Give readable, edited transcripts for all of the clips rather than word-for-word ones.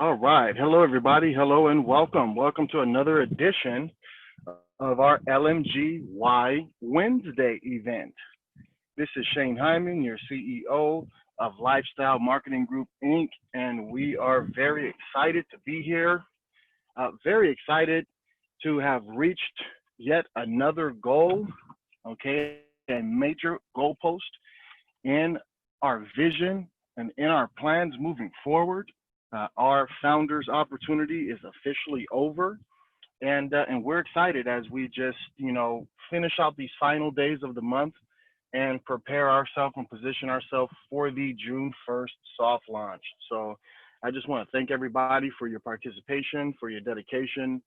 All right. Hello, everybody. Hello and welcome. Welcome to another edition of our LMGY Wednesday event. This is Shane Hyman, your CEO of Lifestyle Marketing Group, Inc., and we are very excited to be here. Very excited to have reached yet another goal, okay, a major goalpost in our vision and in our plans moving forward. Our founders opportunity is officially over, and we're excited as we just finish out these final days of the month and prepare ourselves and position ourselves for the June 1st soft launch. So I just want to thank everybody for your participation, for your dedication,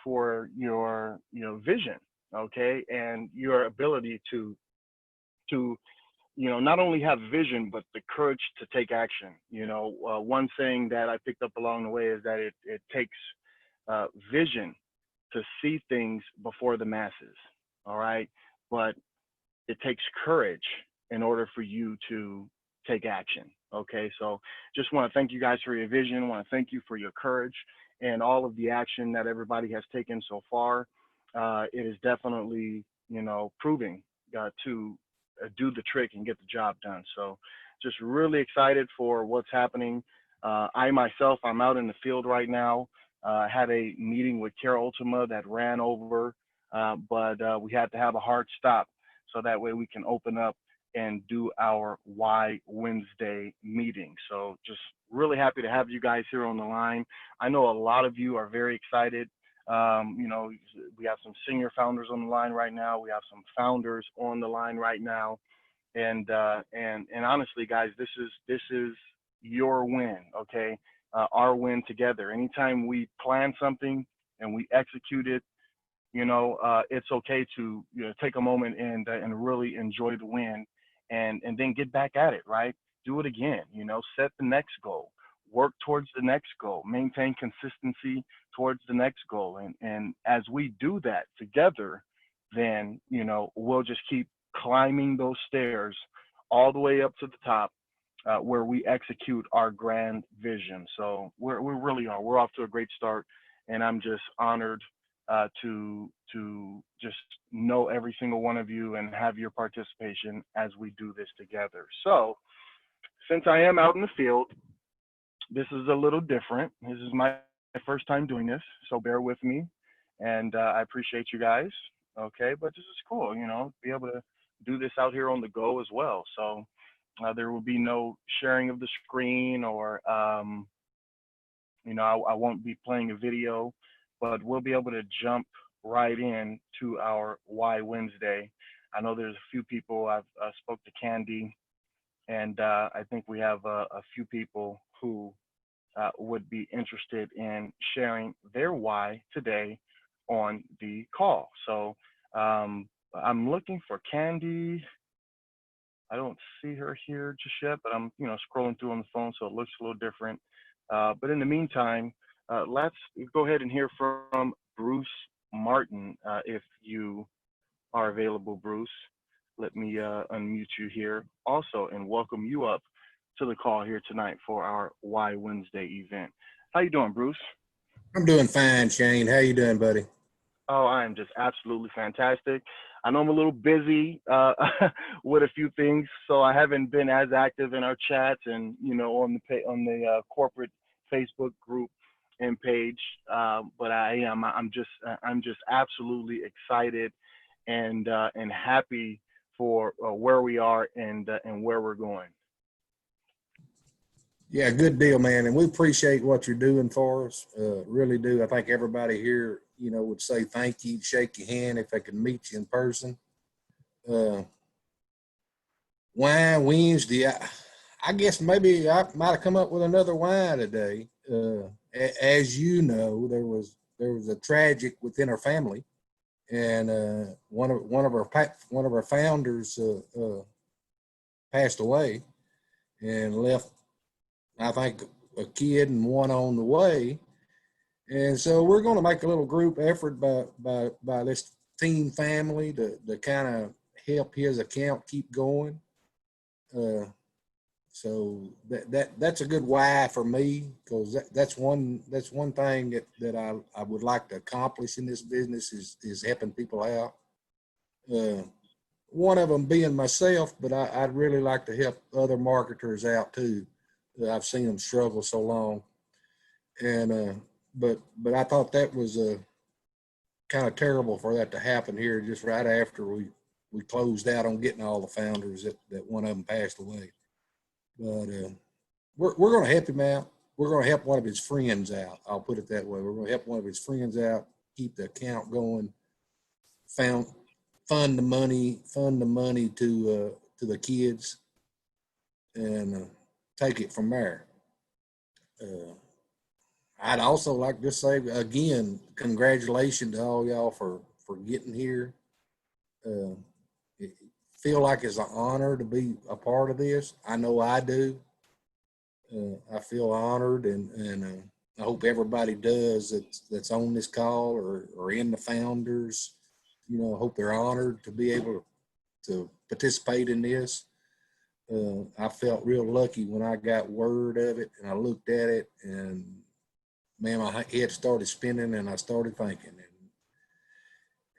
for your vision, okay, and your ability to not only have vision, but the courage to take action. One thing that I picked up along the way is that it takes vision to see things before the masses, all right? But it takes courage in order for you to take action, okay? So just want to thank you guys for your vision. Want to thank you for your courage and all of the action that everybody has taken so far. It is definitely, proving to do the trick and get the job done. So just really excited for what's happening. I myself, I'm out in the field right now. I had a meeting with Care Ultima that ran over, but we had to have a hard stop so that way we can open up and do our Y Wednesday meeting. So just really happy to have you guys here on the line. I know a lot of you are very excited. We have some senior founders on the line right now. We have some founders on the line right now, and honestly, guys, this is your win, okay? Our win together. Anytime we plan something and we execute it, it's okay to take a moment and really enjoy the win, and then get back at it, right? Do it again. Set the next goal. Work towards the next goal, maintain consistency towards the next goal. And as we do that together, then, we'll just keep climbing those stairs all the way up to the top, where we execute our grand vision. So we really are. We're off to a great start, and I'm just honored to just know every single one of you and have your participation as we do this together. So since I am out in the field, this is a little different. This is my first time doing this, so bear with me. And I appreciate you guys. Okay, but this is cool, be able to do this out here on the go as well. So there will be no sharing of the screen, or I won't be playing a video, but we'll be able to jump right in to our Y Wednesday. I know there's a few people. I've spoke to Candy, and I think we have a few people who would be interested in sharing their why today on the call. So I'm looking for Candy. I don't see her here just yet, but I'm scrolling through on the phone, so it looks a little different. But in the meantime, let's go ahead and hear from Bruce Martin, if you are available, Bruce. Let me unmute you here also and welcome you up to the call here tonight for our Y Wednesday event. How you doing, Bruce? I'm doing fine, Shane. How you doing, buddy? Oh, I am just absolutely fantastic. I know I'm a little busy with a few things, so I haven't been as active in our chats and on the corporate Facebook group and page. But I'm just absolutely excited and happy for where we are and where we're going. Yeah, good deal, man. And we appreciate what you're doing for us. Really do. I think everybody here, would say thank you, shake your hand if they could meet you in person. Why Wednesday? I guess maybe I might have come up with another why today. As you know, there was a tragic within our family, and one of our founders passed away and left, I think, a kid and one on the way. And so we're going to make a little group effort by this team family to kind of help his account keep going. So that's a good why for me, because that's one thing that I would like to accomplish in this business is helping people out. Uh, One of them being myself, but I'd really like to help other marketers out too. I've seen them struggle so long, and but I thought that was kind of terrible for that to happen here just right after we closed out on getting all the founders that one of them passed away. But we're going to help him out. We're going to help one of his friends out. I'll put it that way. We're going to help one of his friends out, keep the account going, fund the money to the kids, and take it from there. Uh, I'd also like to say again, congratulations to all y'all for getting here. Uh, it feel like it's an honor to be a part of this. I know I do. I feel honored, and I hope everybody does that's on this call or in the founders. I hope they're honored to be able to participate in this. I felt real lucky when I got word of it and I looked at it, and man, my head started spinning and I started thinking,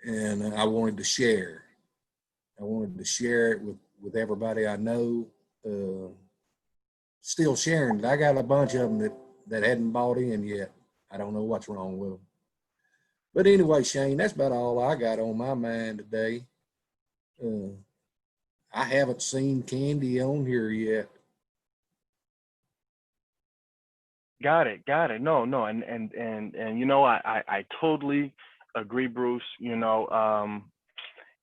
and I wanted to share. I wanted to share it with everybody I know. Still sharing it. I got a bunch of them that hadn't bought in yet. I don't know what's wrong with them. But anyway, Shane, that's about all I got on my mind today. I haven't seen Candy on here yet. Got it, got it. No, no, and I totally agree, Bruce.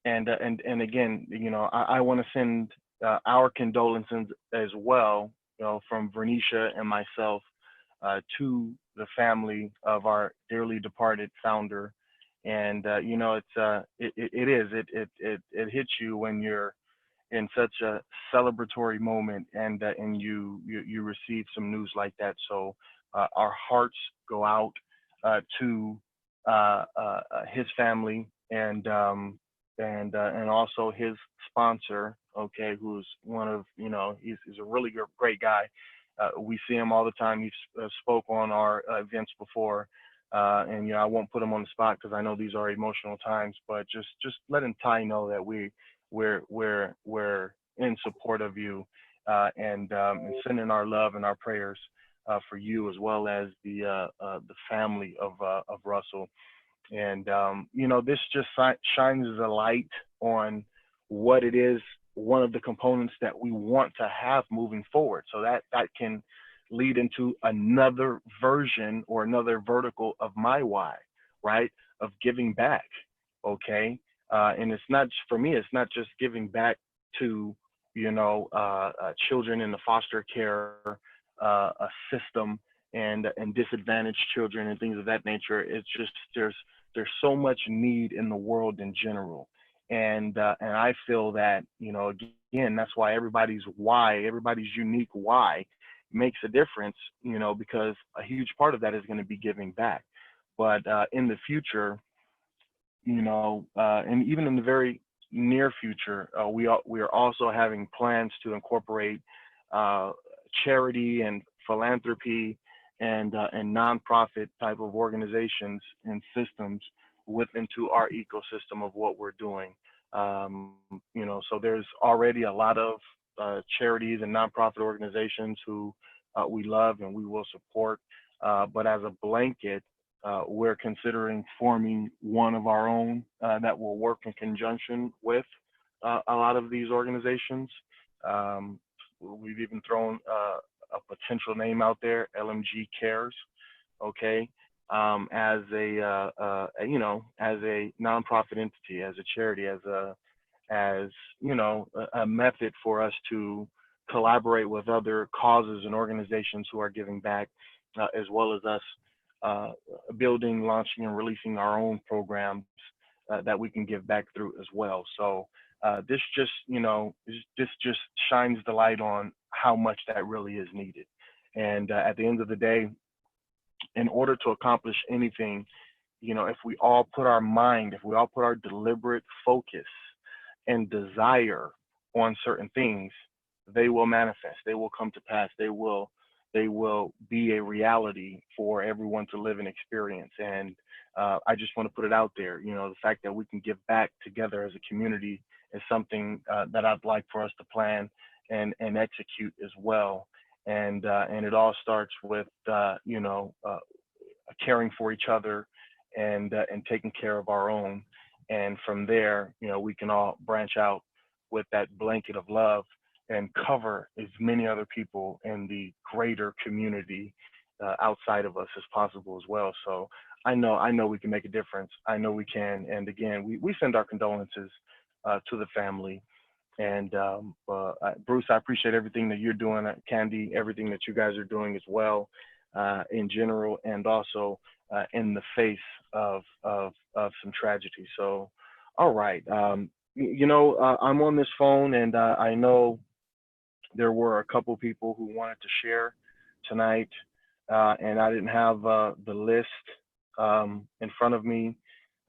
And again, I want to send our condolences as well, from Vernisha and myself to the family of our dearly departed founder. And it hits you when you're in such a celebratory moment, and you receive some news like that. So our hearts go out to his family, and also his sponsor, okay, who's one of, he's a really great guy. We see him all the time. He's spoke on our events before, and I won't put him on the spot because I know these are emotional times. But just letting Ty know that we're in support of you, and sending our love and our prayers for you, as well as the family of Russell. And this just shines a light on what it is, one of the components that we want to have moving forward, so that can lead into another version or another vertical of my why, right, of giving back. Okay. And it's not, for me, it's not just giving back to children in the foster care system, and disadvantaged children and things of that nature. It's just there's so much need in the world in general, and I feel that, again, that's why everybody's unique why makes a difference, because a huge part of that is going to be giving back. But in the future, and even in the very near future, we are also having plans to incorporate uh, charity and philanthropy, and nonprofit type of organizations and systems into our ecosystem of what we're doing. So there's already a lot of charities and nonprofit organizations who we love and we will support. But as a blanket, we're considering forming one of our own that will work in conjunction with a lot of these organizations. Um, we've even thrown a potential name out there, LMG Cares, okay, as as a nonprofit entity, as a charity, as a method for us to collaborate with other causes and organizations who are giving back, as well as us uh, building, launching, and releasing our own programs that we can give back through as well. So this just shines the light on how much that really is needed. And at the end of the day, in order to accomplish anything, if we all put our mind, if we all put our deliberate focus and desire on certain things, they will manifest. They will come to pass. They will be a reality for everyone to live and experience. And I just want to put it out there. You know, the fact that we can give back together as a community is something that I'd like for us to plan and execute as well. And it all starts with caring for each other and taking care of our own. And from there, you know, we can all branch out with that blanket of love and cover as many other people in the greater community outside of us as possible as well. So I know we can make a difference. I know we can. And again, we send our condolences to the family. And Bruce, I appreciate everything that you're doing, Candy, everything that you guys are doing as well, in general, and also in the face of some tragedy. So, all right, I'm on this phone, and I know there were a couple people who wanted to share tonight, and I didn't have the list in front of me.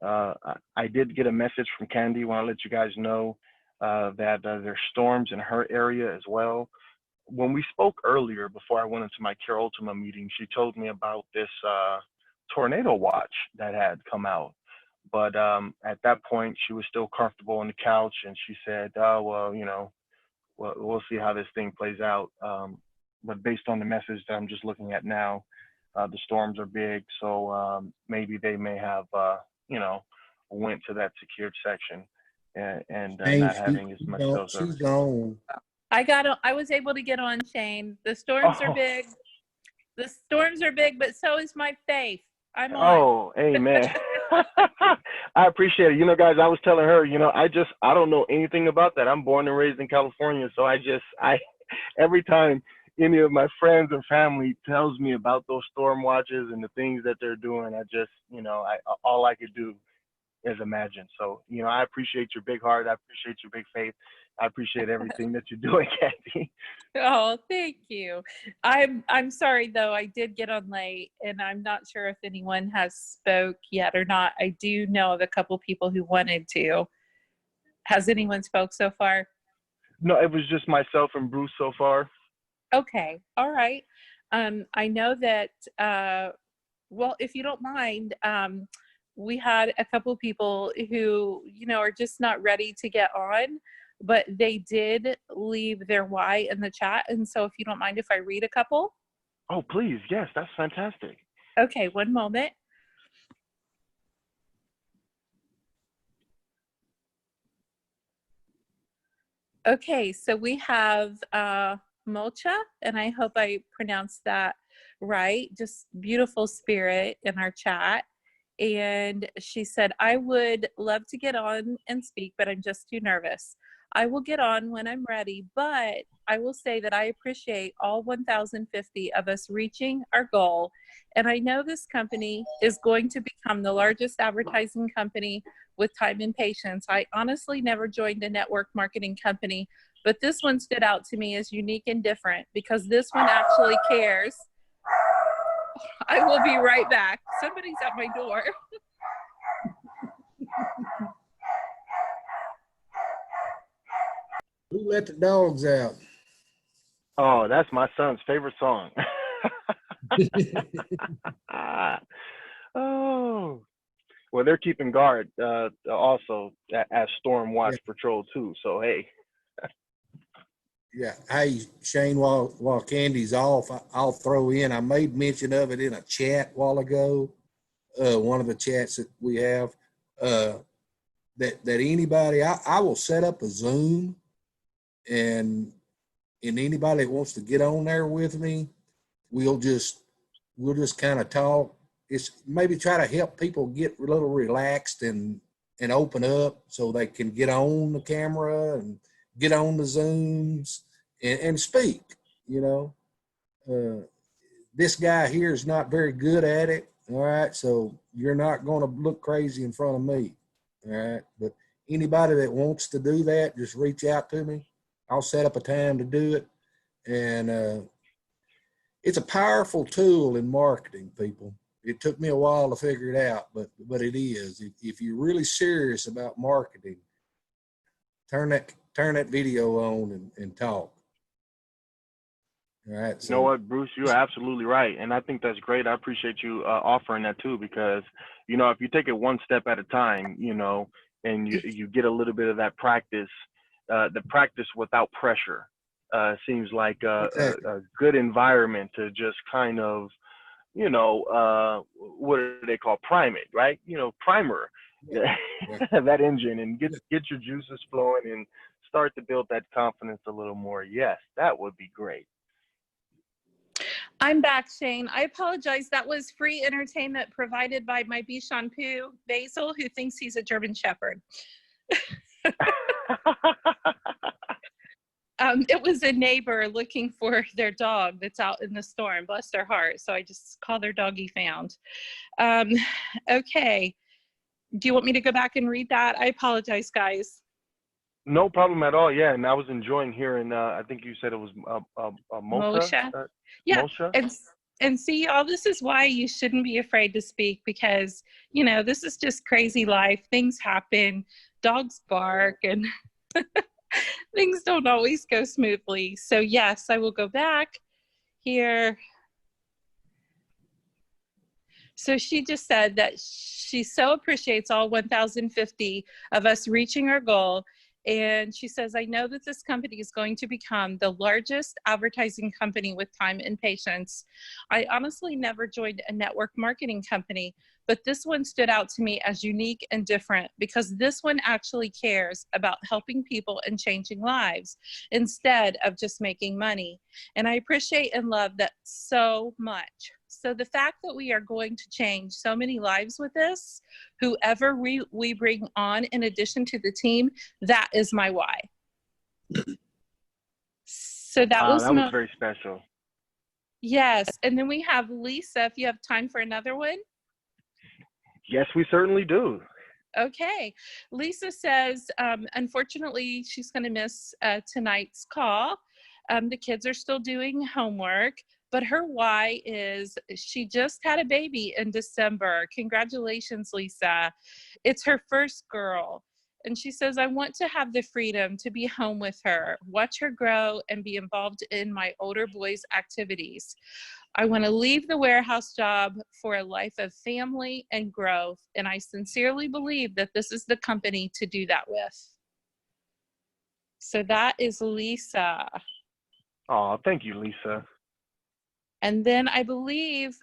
I did get a message from Candy. Want to let you guys know that there's storms in her area as well. When we spoke earlier, before I went into my Care Ultima meeting, she told me about this tornado watch that had come out. But at that point, she was still comfortable on the couch, and she said, "Oh well, we'll see how this thing plays out." But based on the message that I'm just looking at now, the storms are big, so maybe they may have, went to that secured section and Shane, not having as much cell she's service. gone. I was able to get on, Shane. The storms are Oh, big. The storms are big, but so is my faith. I'm on. oh, amen. I appreciate it. You know, guys, I was telling her, I don't know anything about that. I'm born and raised in California, so I every time any of my friends or family tells me about those storm watches and the things that they're doing, I just, all I could do is imagine. So, I appreciate your big heart. I appreciate your big faith. I appreciate everything that you're doing, Kathy. Oh, thank you. I'm sorry though. I did get on late, and I'm not sure if anyone has spoke yet or not. I do know of a couple people who wanted to. Has anyone spoke so far? No, it was just myself and Bruce so far. Okay. All right. I know that, well, if you don't mind, we had a couple people who, are just not ready to get on, but they did leave their why in the chat. And so if you don't mind if I read a couple. Oh, please. Yes, that's fantastic. Okay, one moment. Okay, so we have Mocha, and I hope I pronounced that right. Just beautiful spirit in our chat. And she said, I would love to get on and speak, but I'm just too nervous. I will get on when I'm ready, but I will say that I appreciate all 1,050 of us reaching our goal. And I know this company is going to become the largest advertising company with time and patience. I honestly never joined a network marketing company, but this one stood out to me as unique and different because this one actually cares. I will be right back. Somebody's at my door. Who let the dogs out? Oh, that's my son's favorite song. Oh, well, they're keeping guard also as Storm Watch Patrol too. So hey. Yeah. Hey, Shane, while Candy's off, I'll throw in, I made mention of it in a chat a while ago, one of the chats that we have, that anybody, I will set up a Zoom, and anybody that wants to get on there with me, we'll just kind of talk. It's maybe try to help people get a little relaxed and open up so they can get on the camera and get on the Zooms and speak. This guy here is not very good at it. All right. So you're not going to look crazy in front of me. All right. But anybody that wants to do that, just reach out to me. I'll set up a time to do it. And it's a powerful tool in marketing, people. It took me a while to figure it out, but it is. If you're really serious about marketing, turn that video on and talk. All right. You know So what, Bruce, you're absolutely right. And I think that's great. I appreciate you offering that too, because, if you take it one step at a time, and you get a little bit of that practice, the practice without pressure seems like exactly. a good environment to just kind of, what do they call prime it, right? Primer Yeah. Yeah. that engine and Yeah. get your juices flowing and start to build that confidence a little more. Yes, that would be great. I'm back, Shane. I apologize. That was free entertainment provided by my Bichon Poo, Basil, who thinks he's a German Shepherd. It was a neighbor looking for their dog that's out in the storm. Bless their heart. So I just call their doggy found. Okay. Do you want me to go back and read that? I apologize, guys. No problem at all. Yeah, and I was enjoying hearing. I think you said it was Malta, Moshe. Yeah. Moshe. And see, all this is why you shouldn't be afraid to speak, because, this is just crazy life. Things happen, dogs bark, and things don't always go smoothly. So yes, I will go back here. So she just said that she so appreciates all 1,050 of us reaching our goal. And she says, I know that this company is going to become the largest advertising company with time and patience. I honestly never joined a network marketing company, but this one stood out to me as unique and different because this one actually cares about helping people and changing lives instead of just making money. And I appreciate and love that so much. So the fact that we are going to change so many lives with this, whoever we bring on in addition to the team, that is my why. So that was That was very special. Yes. And then we have Lisa, if you have time for another one. Yes, we certainly do. Okay. Lisa says, unfortunately, she's going to miss tonight's call. The kids are still doing homework, but her why is she just had a baby in December. Congratulations, Lisa. It's her first girl. And she says, I want to have the freedom to be home with her, watch her grow, and be involved in my older boys' activities. I want to leave the warehouse job for a life of family and growth. And I sincerely believe that this is the company to do that with. So that is Lisa. Oh, thank you, Lisa. And then I believe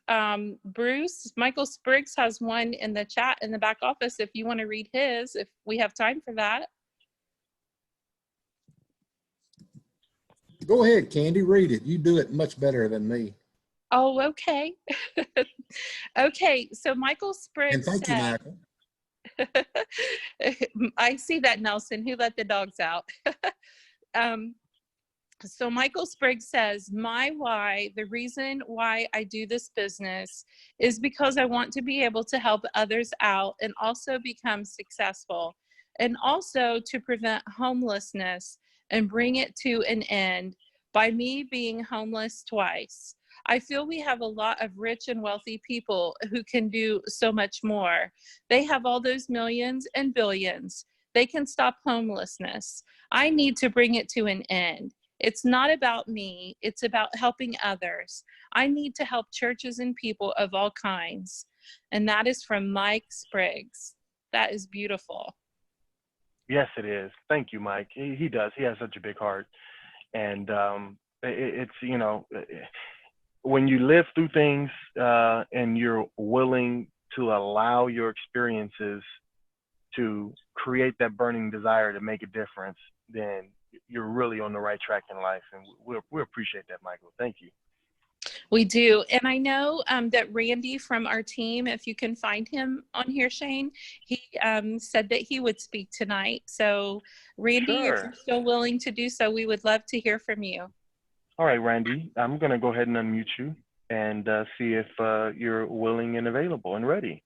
Bruce, Michael Spriggs has one in the chat in the back office if you want to read his, if we have time for that. go ahead, Candy, read it. You do it much better than me. Oh, okay. Okay, so Michael And Spriggs thank you, said, Michael. I see that, Nelson, who let the dogs out. So Michael Spriggs says, my why, the reason why I do this business is because I want to be able to help others out and also become successful, and also to prevent homelessness and bring it to an end by me being homeless twice. I feel we have a lot of rich and wealthy people who can do so much more. They have all those millions and billions. They can stop homelessness. I need to bring it to an end. It's not about me. It's about helping others. I need to help churches and people of all kinds. And that is from Mike Spriggs. That is beautiful. Yes, it is. Thank you, Mike. He does. He has such a big heart. And it's, when you live through things and you're willing to allow your experiences to create that burning desire to make a difference, then you're really on the right track in life. And we appreciate that, Michael. Thank you. We do. And I know that Randy from our team, if you can find him on here, Shane, he said that he would speak tonight. So Randy, Sure. if you're still willing to do so, we would love to hear from you. All right, Randy, I'm going to go ahead and unmute you and see if you're willing and available and ready.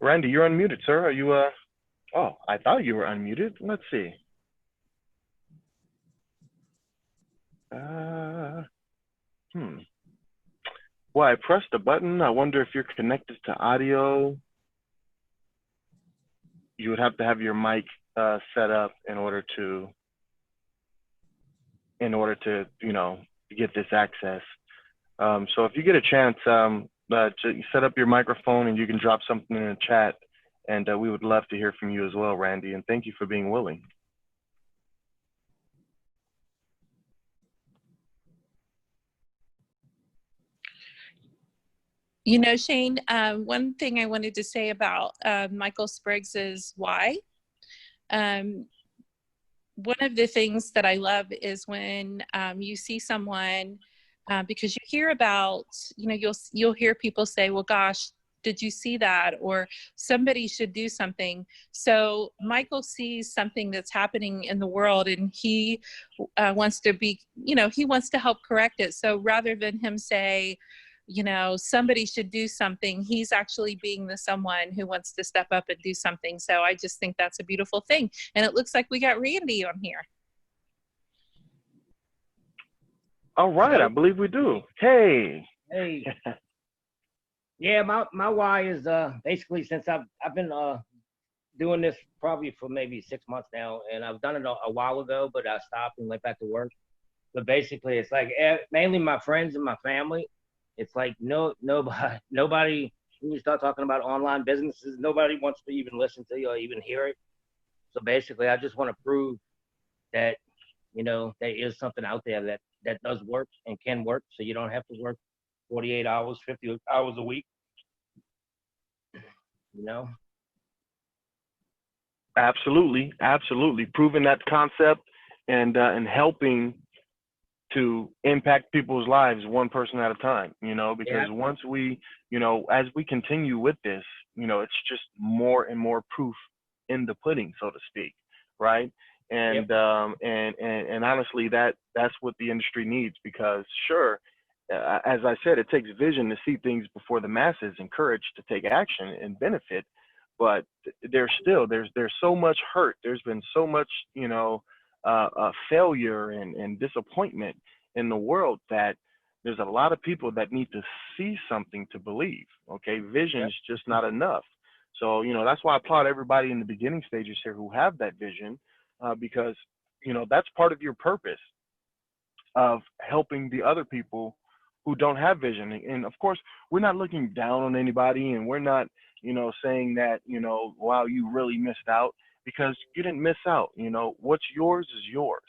Randy, you're unmuted, sir. Are you, oh, I thought you were unmuted. Let's see. Well, I pressed the button. I wonder if you're connected to audio. You would have to have your mic set up in order to in order to, get this access. So if you get a chance, set up your microphone and you can drop something in the chat, and we would love to hear from you as well, Randy. And thank you for being willing. Shane, one thing I wanted to say about Michael Spriggs's why. One of the things that I love is when you see someone, because you hear about, you'll hear people say, well, gosh, did you see that? Or somebody should do something. So Michael sees something that's happening in the world, and he wants to be, he wants to help correct it. So rather than him say, somebody should do something, he's actually being the someone who wants to step up and do something. So I just think that's a beautiful thing. And it looks like we got Randy on here. All right, I believe we do. Hey. Yeah, my why is basically, since I've been doing this probably for maybe 6 months now, and I've done it a while ago, but I stopped and went back to work. But basically, it's like mainly my friends and my family. It's like nobody. When you start talking about online businesses, nobody wants to even listen to you or even hear it. So basically, I just want to prove that there is something out there that does work and can work. So you don't have to work 48 hours, 50 hours a week. Absolutely, proving that concept and helping to impact people's lives one person at a time, because once we, as we continue with this, it's just more and more proof in the pudding, so to speak, right? And and honestly, that's what the industry needs, because sure, as I said, it takes vision to see things before the masses and courage to take action and benefit. But there's so much hurt. There's been so much, failure and disappointment in the world, that there's a lot of people that need to see something to believe. Okay, vision is just not enough. So that's why I applaud everybody in the beginning stages here who have that vision, because that's part of your purpose of helping the other people who don't have vision. And of course, we're not looking down on anybody, and we're not saying that wow, you really missed out, because you didn't miss out. What's yours is yours,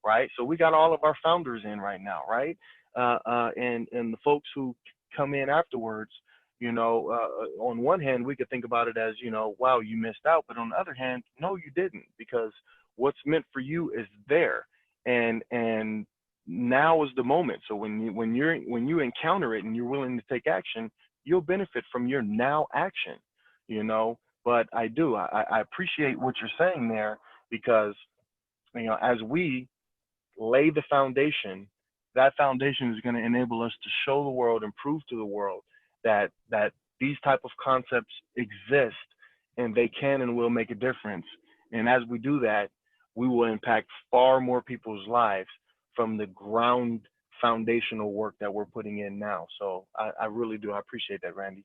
right? So we got all of our founders in right now, right? And the folks who come in afterwards, on one hand, we could think about it as, wow, you missed out. But on the other hand, no, you didn't, because what's meant for you is there. And now is the moment. So when you encounter it and you're willing to take action, you'll benefit from your now action, But I appreciate what you're saying there, because, as we lay the foundation, that foundation is going to enable us to show the world and prove to the world that these type of concepts exist, and they can and will make a difference. And as we do that, we will impact far more people's lives from the ground foundational work that we're putting in now. So I really do. I appreciate that, Randy.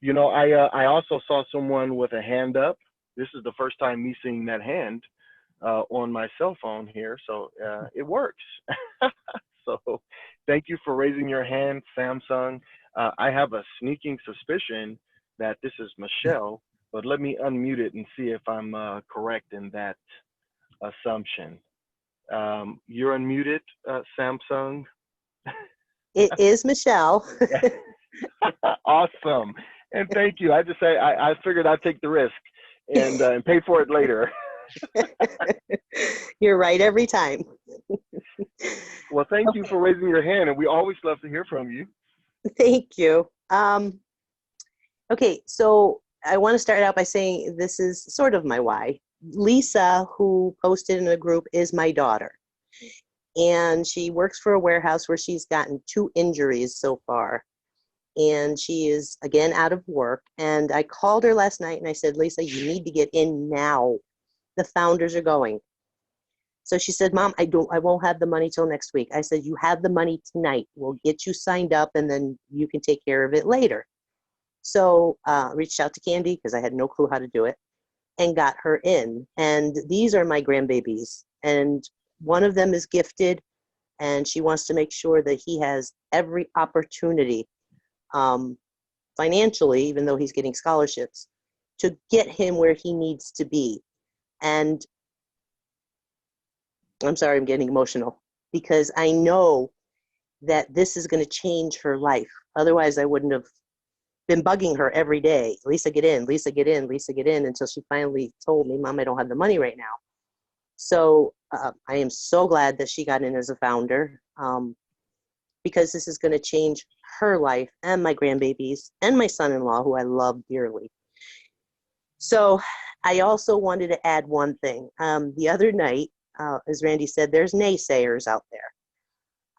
I also saw someone with a hand up. This is the first time me seeing that hand on my cell phone here. So it works. So thank you for raising your hand, Samsung. I have a sneaking suspicion that this is Michelle, but let me unmute it and see if I'm correct in that assumption. You're unmuted, Samsung. It is Michelle. Awesome. And thank you. I figured I'd take the risk and pay for it later. You're right every time. Well, thank you for raising your hand, and we always love to hear from you. Thank you. Okay, so I want to start out by saying this is sort of my why. Lisa, who posted in a group, is my daughter. And she works for a warehouse where she's gotten 2 injuries so far. And she is, again, out of work. And I called her last night and I said, Lisa, you need to get in now. The founders are going. So she said, Mom, I won't have the money till next week. I said, you have the money tonight. We'll get you signed up and then you can take care of it later. So reached out to Candy because I had no clue how to do it. and got her in. And these are my grandbabies. And one of them is gifted, and she wants to make sure that he has every opportunity financially, even though he's getting scholarships, to get him where he needs to be. And I'm sorry, I'm getting emotional because I know that this is going to change her life. Otherwise, I wouldn't have been bugging her every day. Lisa, get in, Lisa, get in, Lisa, get in, until she finally told me, Mom, I don't have the money right now. So I am so glad that she got in as a founder, because this is going to change her life and my grandbabies and my son-in-law, who I love dearly. So I also wanted to add one thing. The other night, as Randy said, there's naysayers out there.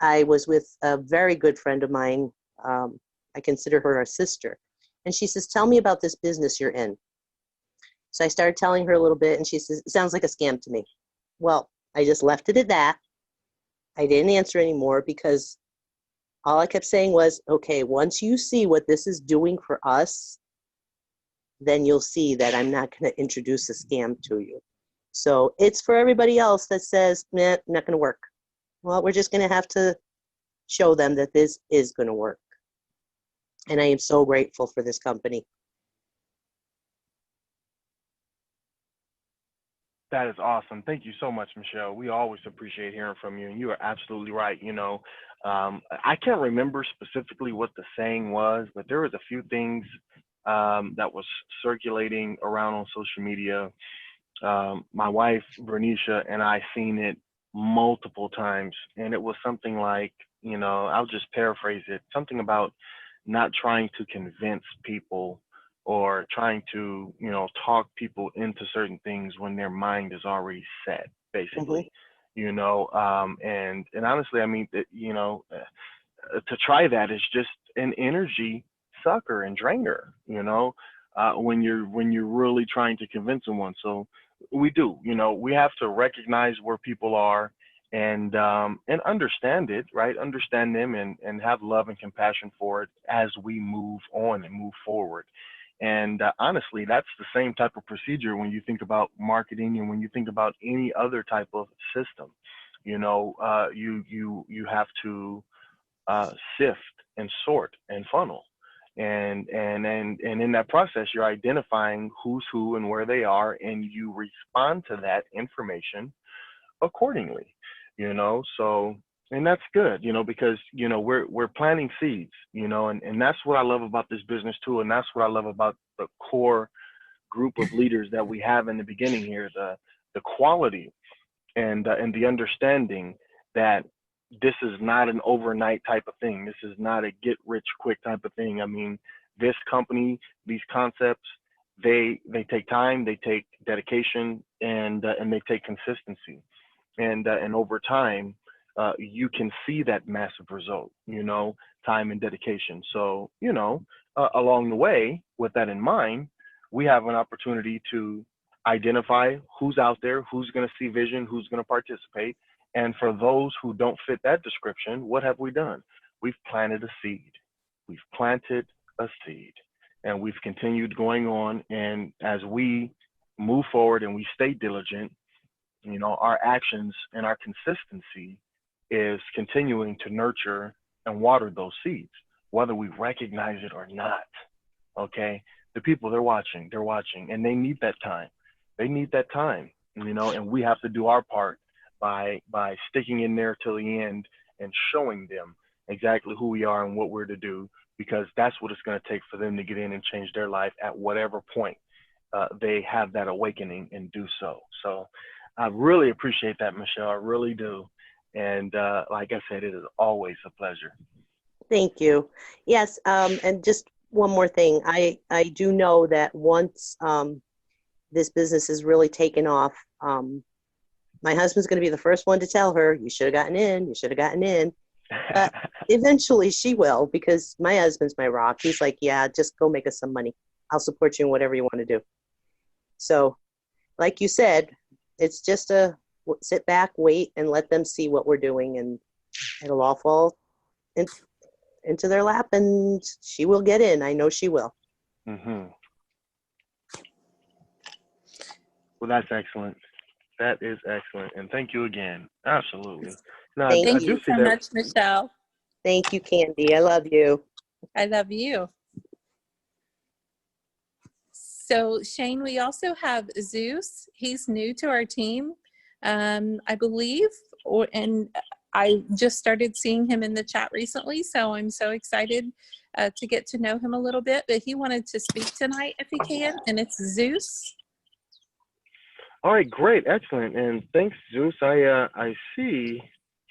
I was with a very good friend of mine. I consider her a sister. And she says, tell me about this business you're in. So I started telling her a little bit, and she says, it sounds like a scam to me. Well, I just left it at that. I didn't answer anymore because all I kept saying was, okay, once you see what this is doing for us, then you'll see that I'm not going to introduce a scam to you. So it's for everybody else that says, nah, not going to work. Well, we're just going to have to show them that this is going to work. And I am so grateful for this company. That is awesome. Thank you so much, Michelle. We always appreciate hearing from you. And you are absolutely right. I can't remember specifically what the saying was, but there was a few things that was circulating around on social media. My wife, Bernicia, and I seen it multiple times. And it was something like, I'll just paraphrase it, something about not trying to convince people or trying to, talk people into certain things when their mind is already set, basically, and honestly, I mean, to try that is just an energy sucker and drainer, when you're really trying to convince someone. So we we have to recognize where people are and understand it, right? Understand them and have love and compassion for it as we move on and move forward. And honestly, that's the same type of procedure when you think about marketing and when you think about any other type of system. You have to sift and sort and funnel, and in that process, you're identifying who's who and where they are, and you respond to that information accordingly. So. And that's good, because, we're planting seeds, and that's what I love about this business too. And that's what I love about the core group of leaders that we have in the beginning here, the quality and the understanding that this is not an overnight type of thing. This is not a get rich quick type of thing. I mean, this company, these concepts, they take time, they take dedication, and they take consistency. And over time, you can see that massive result, time and dedication. So, along the way, with that in mind, we have an opportunity to identify who's out there, who's going to see vision, who's going to participate. And for those who don't fit that description, what have we done? We've planted a seed. We've planted a seed, and we've continued going on. And as we move forward and we stay diligent, our actions and our consistency is continuing to nurture and water those seeds, whether we recognize it or not. Okay. The people, they're watching, and they need that time. And we have to do our part by sticking in there till the end and showing them exactly who we are and what we're to do, because that's what it's going to take for them to get in and change their life at whatever point they have that awakening and do so. So I really appreciate that, Michelle. I really do. And like I said, it is always a pleasure. Thank you. Yes, and just one more thing. I do know that once this business is really taken off, my husband's going to be the first one to tell her, you should have gotten in, you should have gotten in. But eventually she will, because my husband's my rock. He's like, yeah, just go make us some money. I'll support you in whatever you want to do. So like you said, it's just a sit back, wait, and let them see what we're doing, and it'll all fall into their lap, and she will get in. I know she will. Mm-hmm. Well, that's excellent. That is excellent, and thank you again. Absolutely. Now, Thank I Thank do you you. see so that. much, Michelle. Thank you, Candy. I love you. I love you. So Shane, we also have Zeus. He's new to our team, I believe, and I just started seeing him in the chat recently. So I'm so excited to get to know him a little bit. But he wanted to speak tonight if he can, and it's Zeus. All right, great, excellent, and thanks, Zeus. I see.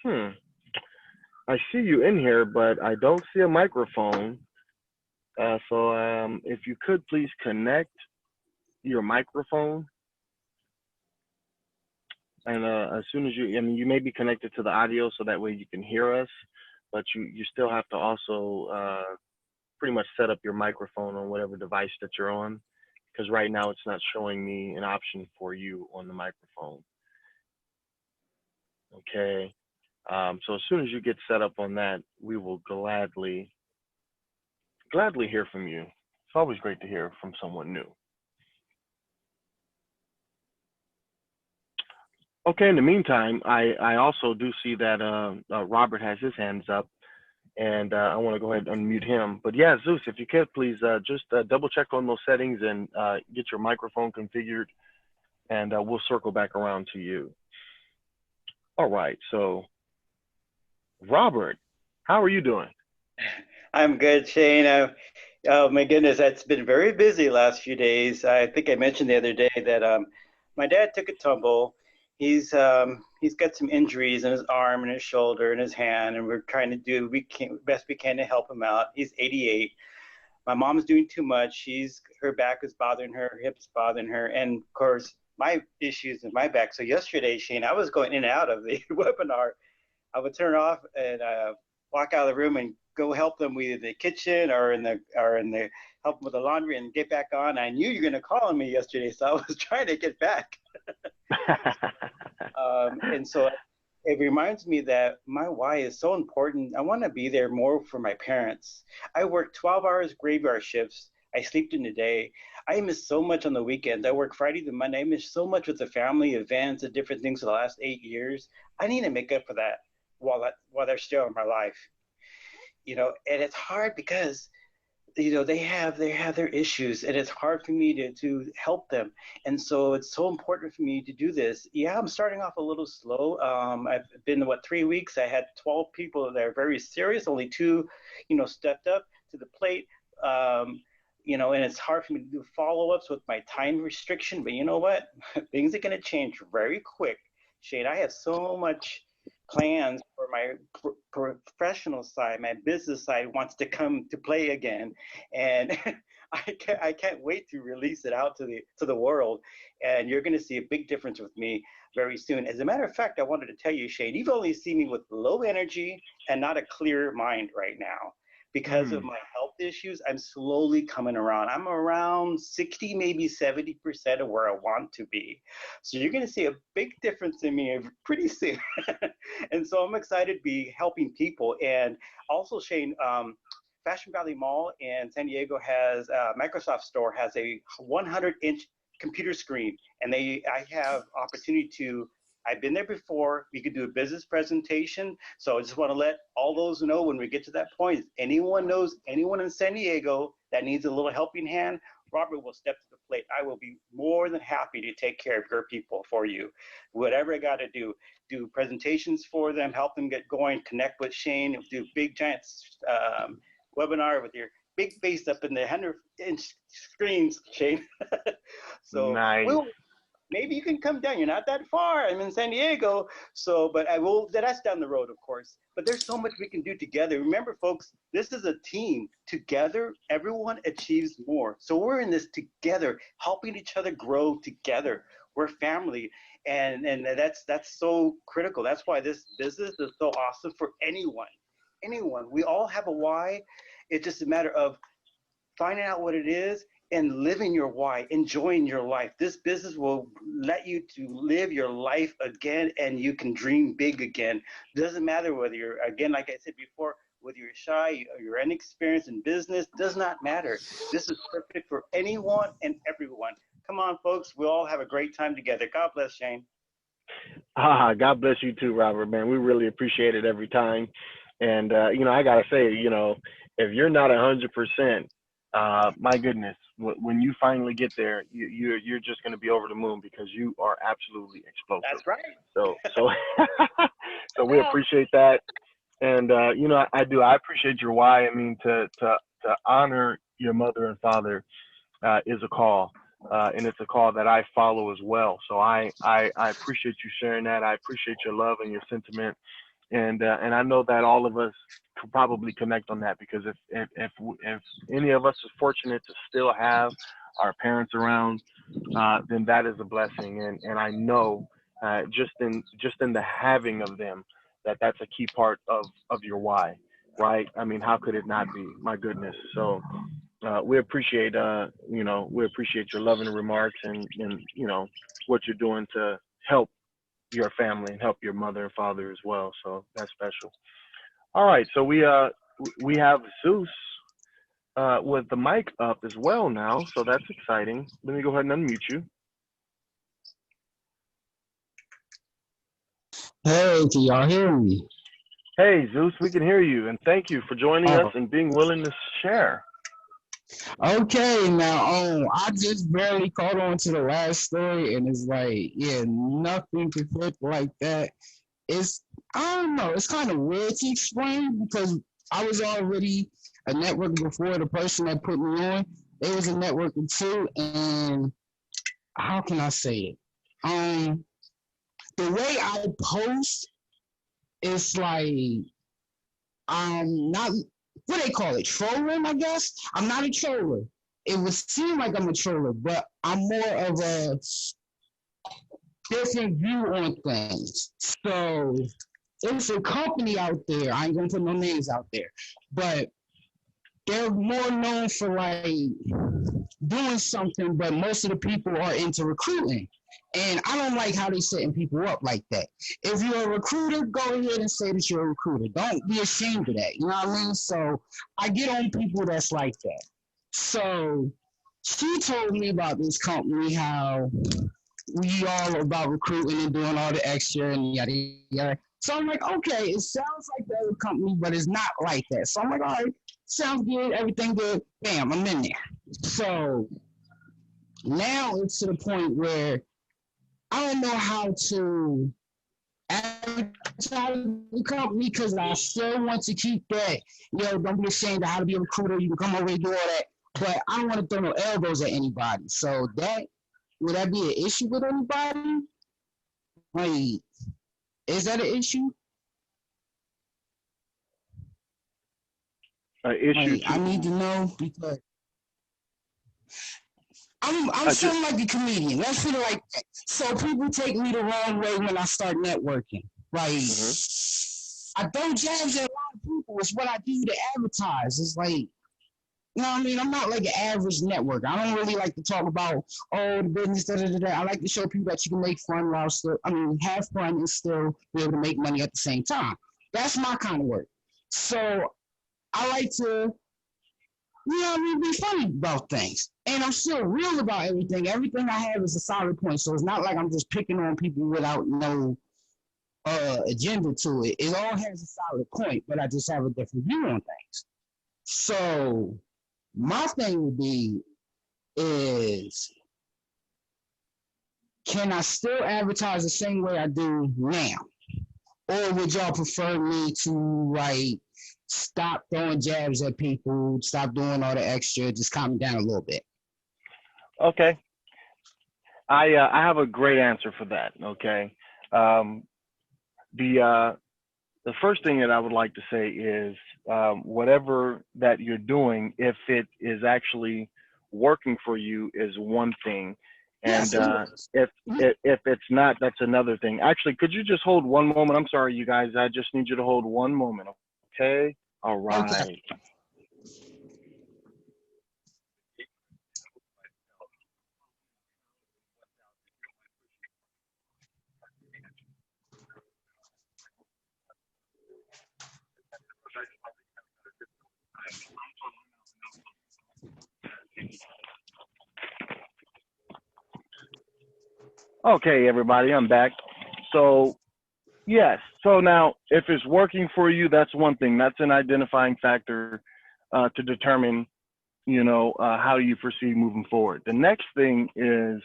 I see you in here, but I don't see a microphone. So if you could please connect your microphone, and as soon as you, I mean, you may be connected to the audio, so that way you can hear us, but you still have to also pretty much set up your microphone on whatever device that you're on, because right now it's not showing me an option for you on the microphone. Okay. So as soon as you get set up on that, we will gladly hear from you. It's always great to hear from someone new. Okay, in the meantime, I also do see that Robert has his hands up, and I want to go ahead and unmute him. But yeah, Zeus, if you could please just double check on those settings and get your microphone configured, and we'll circle back around to you. All right, so Robert, how are you doing? I'm good, Shane. Oh my goodness, that's been very busy last few days. I think I mentioned the other day that my dad took a tumble. He's got some injuries in his arm and his shoulder and his hand, and we're trying to do best we can to help him out. He's 88. My mom's doing too much. Her back is bothering her, her hips bothering her, and of course my issues in my back. So yesterday, Shane, I was going in and out of the webinar. I would turn it off and walk out of the room and go help them with the kitchen or in the help them with the laundry and get back on. I knew you were going to call on me yesterday, so I was trying to get back. And so it reminds me that my why is so important. I want to be there more for my parents. I work 12 hours graveyard shifts. I sleep in the day. I miss so much on the weekends. I work Friday to Monday. I miss so much with the family events and different things for the last 8 years. I need to make up for that while they're still in my life. And it's hard because they have their issues, and it's hard for me to help them. And so it's so important for me to do this. Yeah, I'm starting off a little slow. I've been 3 weeks. I had 12 people that are very serious. Only 2 stepped up to the plate. And it's hard for me to do follow-ups with my time restriction, but you know what? Things are going to change very quick. Shane, I have so much plans for my professional side. My business side wants to come to play again, and I can't wait to release it out to the world. And you're going to see a big difference with me very soon. As a matter of fact, I wanted to tell you, Shane, you've only seen me with low energy and not a clear mind right now. Because of my health issues, I'm slowly coming around. I'm around 60, maybe 70% of where I want to be. So you're going to see a big difference in me pretty soon. And so I'm excited to be helping people. And also, Shane, Fashion Valley Mall in San Diego has Microsoft Store has a 100-inch computer screen, and I have opportunity to. I've been there before. We could do a business presentation. So I just want to let all those know when we get to that point. If anyone knows anyone in San Diego that needs a little helping hand, Robert will step to the plate. I will be more than happy to take care of your people for you. Whatever I got to do presentations for them, help them get going, connect with Shane, do big giant webinar with your big face up in the 100-inch screens, Shane. So nice. Maybe you can come down. You're not that far. I'm in San Diego. But I will, that's down the road, of course. But there's so much we can do together. Remember, folks, this is a team. Together, everyone achieves more. So we're in this together, helping each other grow together. We're family. And that's so critical. That's why this business is so awesome for anyone. Anyone. We all have a why. It's just a matter of finding out what it is and living your why, enjoying your life. This business will let you to live your life again, and you can dream big again. Doesn't matter whether you're, again, like I said before, whether you're shy or you're inexperienced in business, does not matter. This is perfect for anyone and everyone. Come on, folks. We'll all have a great time together. God bless, Shane. God bless you too, Robert, man. We really appreciate it every time. And, I got to say, if you're not 100%, my goodness, when you finally get there, you're just going to be over the moon because you are absolutely explosive. That's right. So, so we appreciate that. And, I appreciate your why. I mean, to honor your mother and father is a call. And it's a call that I follow as well. So I appreciate you sharing that. I appreciate your love and your sentiment, and I know that all of us could probably connect on that because if any of us is fortunate to still have our parents around, then that is a blessing. And I know just in the having of them that's a key part of your why, right? I mean, how could it not be? My goodness. So we appreciate your loving remarks and what you're doing to help your family and help your mother and father as well. So that's special. All right, so we have Zeus with the mic up as well now, so that's exciting. Let me go ahead and unmute you. Hey, can y'all hear me? Hey Zeus, we can hear you, and thank you for joining us and being willing to share. Okay, now I just barely caught on to the last story, and it's like, yeah, nothing can flip like that. I don't know, it's kind of weird to explain because I was already a networker before the person that put me on. They was a networker too, and how can I say it? The way I post, it's like I'm not what they call it, trolling, I guess. I'm not a troller. It would seem like I'm a troller, but I'm more of a different view on things. So it's a company out there. I ain't gonna put no names out there, but they're more known for like doing something, but most of the people are into recruiting. And I don't like how they setting people up like that. If you're a recruiter, go ahead and say that you're a recruiter. Don't be ashamed of that. You know what I mean? So I get on people that's like that. So she told me about this company, how we all about recruiting and doing all the extra and yada yada. So I'm like, okay, it sounds like the other company, but it's not like that. So I'm like, all right, sounds good, everything good. Bam, I'm in there. So now it's to the point where I don't know how to advertise the company because I still want to keep that, don't be ashamed of how to be a recruiter. You can come over and do all that. But I don't want to throw no elbows at anybody. So would that be an issue with anybody? Like, is that an issue? Issue I need to know because I'm something like a comedian. Let's put it like that. So people take me the wrong way when I start networking. Like, I don't judge a lot of people. It's what I do to advertise. It's like, you know what I mean? I'm not like an average networker. I don't really like to talk about, the business, da, da, da, da. I like to show people that you can make fun while have fun and still be able to make money at the same time. That's my kind of work. So I like to, be funny about things. And I'm still real about everything. Everything I have is a solid point. So it's not like I'm just picking on people without no agenda to it. It all has a solid point, but I just have a different view on things. So my thing would be is, can I still advertise the same way I do now? Or would y'all prefer me to like stop throwing jabs at people, stop doing all the extra, just calm down a little bit? Okay. I have a great answer for that. Okay. The first thing that I would like to say is whatever that you're doing, if it is actually working for you, is one thing, and if it's not, that's another thing. Actually, could you just hold one moment? I'm sorry, you guys. I just need you to hold one moment. Okay. All right. Okay. Okay, everybody, I'm back. So, yes. So now, if it's working for you, that's one thing. That's an identifying factor to determine, how you proceed moving forward. The next thing is,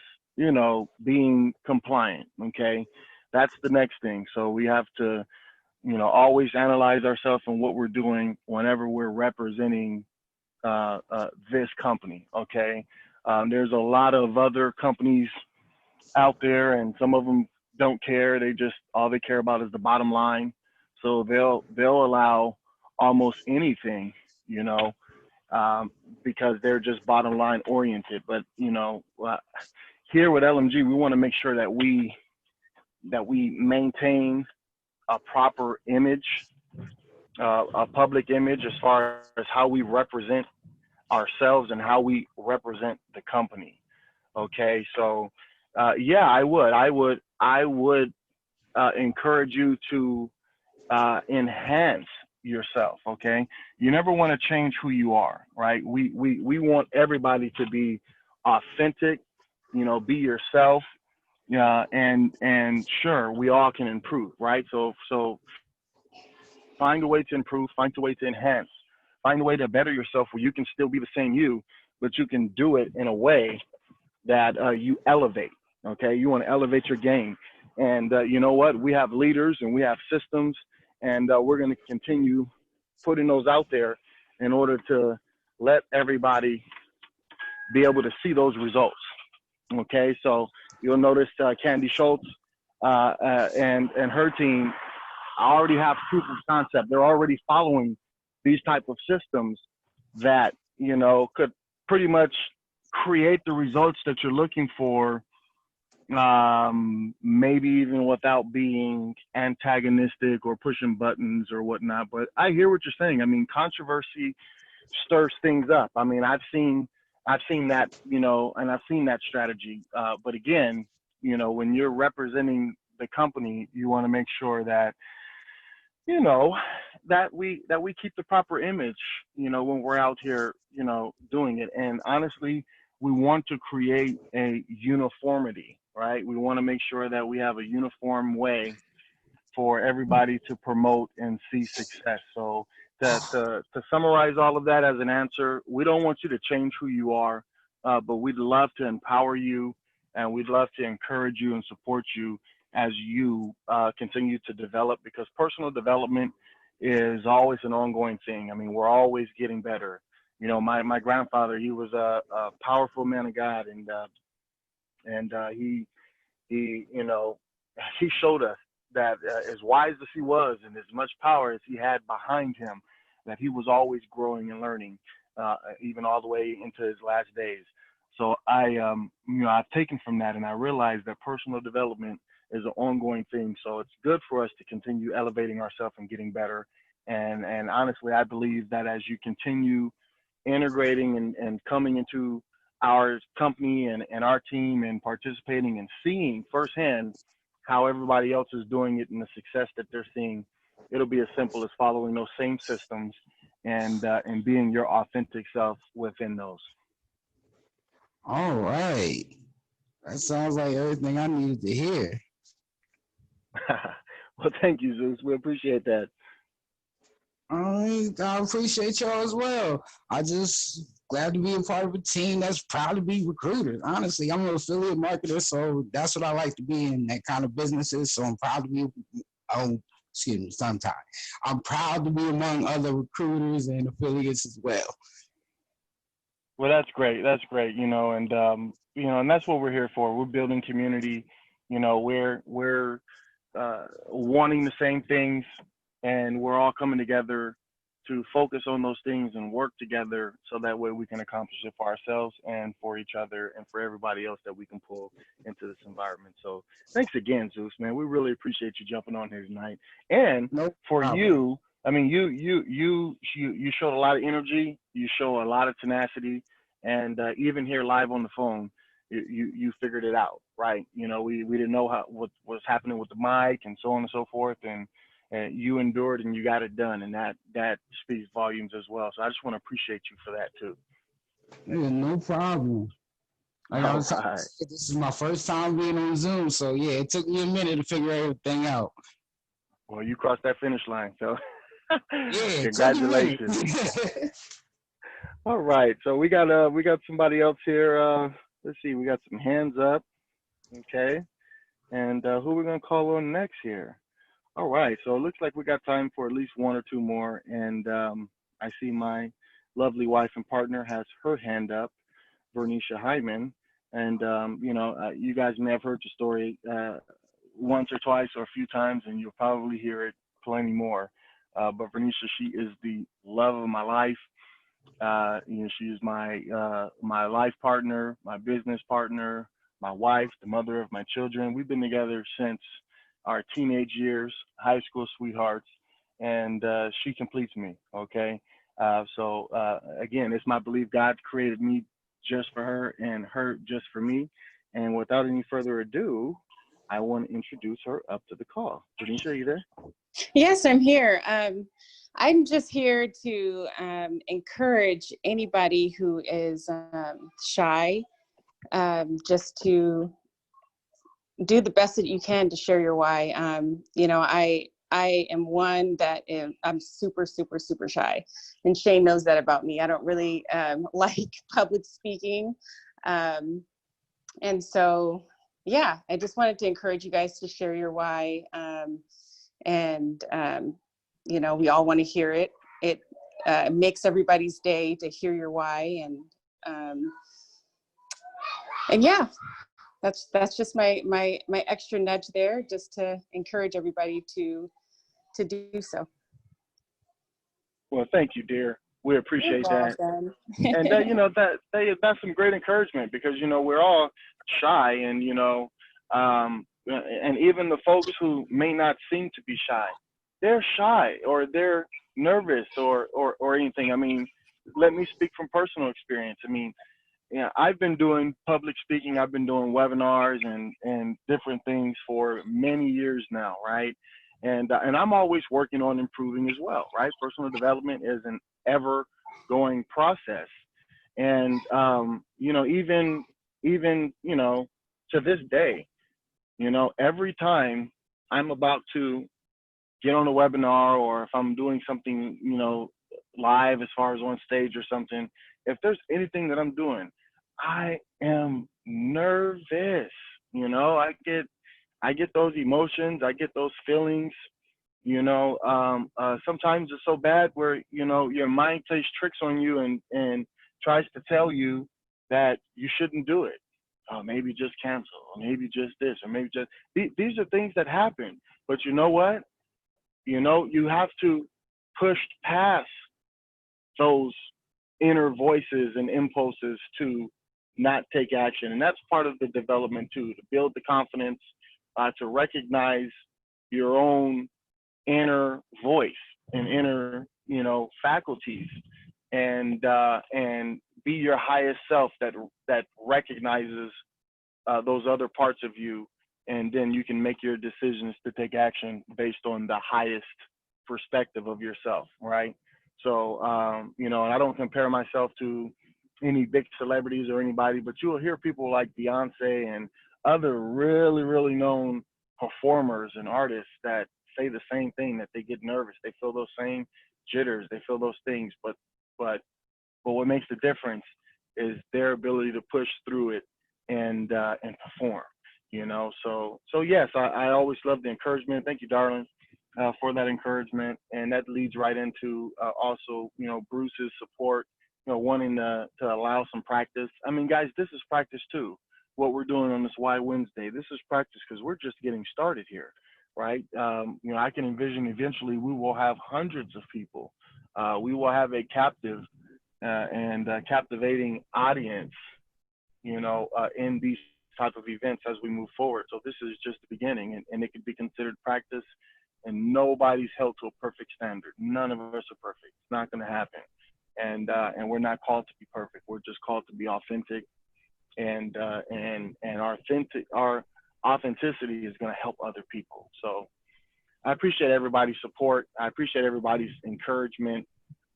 being compliant. Okay. That's the next thing. So we have to, always analyze ourselves and what we're doing whenever we're representing this company. Okay. There's a lot of other companies out there, and some of them don't care. They just all they care about is the bottom line. So they'll allow almost anything, you know, because they're just bottom line oriented. But here with LMG, we want to make sure that we maintain a proper image, a public image as far as how we represent ourselves and how we represent the company. Okay, so yeah, I would encourage you to enhance yourself. Okay, you never want to change who you are, right? We want everybody to be authentic. Be yourself. Yeah, and sure, we all can improve, right? So find a way to improve, find a way to enhance, find a way to better yourself where you can still be the same you, but you can do it in a way that you elevate. Okay, you want to elevate your game, and you know what? We have leaders and we have systems, and we're going to continue putting those out there in order to let everybody be able to see those results. Okay, so you'll notice Candy Schultz and her team already have proof of concept. They're already following these type of systems that could pretty much create the results that you're looking for, maybe even without being antagonistic or pushing buttons or whatnot. But I hear what you're saying. I mean, controversy stirs things up. I mean, I've seen that, and I've seen that strategy. But again, when you're representing the company, you want to make sure that you know that we keep the proper image, when we're out here, doing it. And honestly, we want to create a uniformity, right? We want to make sure that we have a uniform way for everybody to promote and see success. So to summarize all of that as an answer, we don't want you to change who you are, but we'd love to empower you, and we'd love to encourage you and support you as you continue to develop, because personal development is always an ongoing thing. I mean, we're always getting better. My grandfather, he was a powerful man of God, and he showed us that as wise as he was and as much power as he had behind him, that he was always growing and learning, even all the way into his last days. So I've taken from that, and I realized that personal development is an ongoing thing. So it's good for us to continue elevating ourselves and getting better. And honestly, I believe that as you continue integrating and coming into our company and our team and participating and seeing firsthand how everybody else is doing it and the success that they're seeing, it'll be as simple as following those same systems and being your authentic self within those. All right. That sounds like everything I needed to hear. Well, thank you, Zeus. We appreciate that. I appreciate y'all as well. I just glad to be a part of a team that's proud to be recruiters. Honestly, I'm an affiliate marketer, so that's what I like to be in, that kind of businesses. So I'm proud to be, excuse me, sometime. I'm proud to be among other recruiters and affiliates as well. Well, that's great. That's great. And that's what we're here for. We're building community. We're wanting the same things, and we're all coming together to focus on those things and work together so that way we can accomplish it for ourselves and for each other and for everybody else that we can pull into this environment. So thanks again, Zeus, man. We really appreciate you jumping on here tonight. And for you, I mean, you showed a lot of energy. You show a lot of tenacity, and even here live on the phone, you figured it out, right? We didn't know what was happening with the mic and so on and so forth, and you endured and you got it done, and that speaks volumes as well. So I just want to appreciate you for that too. Yeah, no problem. Like I All was talking, right. this is my first time being on Zoom, so yeah, it took me a minute to figure everything out. Well, you crossed that finish line, so Yeah, it took a congratulations. minute. All right, so we got somebody else here. Let's see, we got some hands up. Okay, and who we're gonna call on next here? All right, so it looks like we got time for at least one or two more, and I see my lovely wife and partner has her hand up, Vernisha Hyman, and you guys may have heard the story once or twice or a few times, and you'll probably hear it plenty more. But Vernisha, she is the love of my life. She is my life partner, my business partner, my wife, the mother of my children. We've been together since our teenage years, high school sweethearts, and she completes me. Okay, so again, it's my belief God created me just for her and her just for me. And without any further ado, I want to introduce her up to the call. Tanisha, are you there? Yes, I'm here. I'm just here to encourage anybody who is shy, just to do the best that you can to share your why. I am one that I'm super, super, super shy, and Shane knows that about me. I don't really like public speaking, and so yeah, I just wanted to encourage you guys to share your why, we all want to hear it. It makes everybody's day to hear your why, and yeah. That's just my extra nudge there, just to encourage everybody to do so. Well, thank you, dear. We appreciate that. And that's some great encouragement, because we're all shy, and and even the folks who may not seem to be shy, they're shy or they're nervous or anything. I mean, let me speak from personal experience. I mean, I've been doing public speaking. I've been doing webinars and different things for many years now, right? And I'm always working on improving as well, right? Personal development is an ever going process, and even to this day, every time I'm about to get on a webinar, or if I'm doing something live as far as on stage or something, if there's anything that I'm doing, I am nervous. I get those emotions, I get those feelings. Sometimes it's so bad where your mind plays tricks on you and tries to tell you that you shouldn't do it. Maybe just cancel, or maybe just this, or maybe just these are things that happen. But you know what? You have to push past those inner voices and impulses to not take action. And that's part of the development too, to build the confidence, to recognize your own inner voice and inner, faculties, and be your highest self that recognizes those other parts of you, and then you can make your decisions to take action based on the highest perspective of yourself, right? So, and I don't compare myself to any big celebrities or anybody, but you'll hear people like Beyonce and other really, really known performers and artists that say the same thing, that they get nervous, they feel those same jitters, they feel those things, but what makes the difference is their ability to push through it and perform. So yes, I always love the encouragement. Thank you, darling, for that encouragement, and that leads right into also Bruce's support, wanting to allow some practice. I mean, guys, this is practice too. What we're doing on this Why Wednesday, this is practice, because we're just getting started here, right? I can envision eventually we will have hundreds of people. We will have a captive and captivating audience, in these type of events as we move forward. So this is just the beginning, and it could be considered practice, and nobody's held to a perfect standard. None of us are perfect. It's not going to happen. And we're not called to be perfect. We're just called to be authentic, and our authenticity is going to help other people. So I appreciate everybody's support. I appreciate everybody's encouragement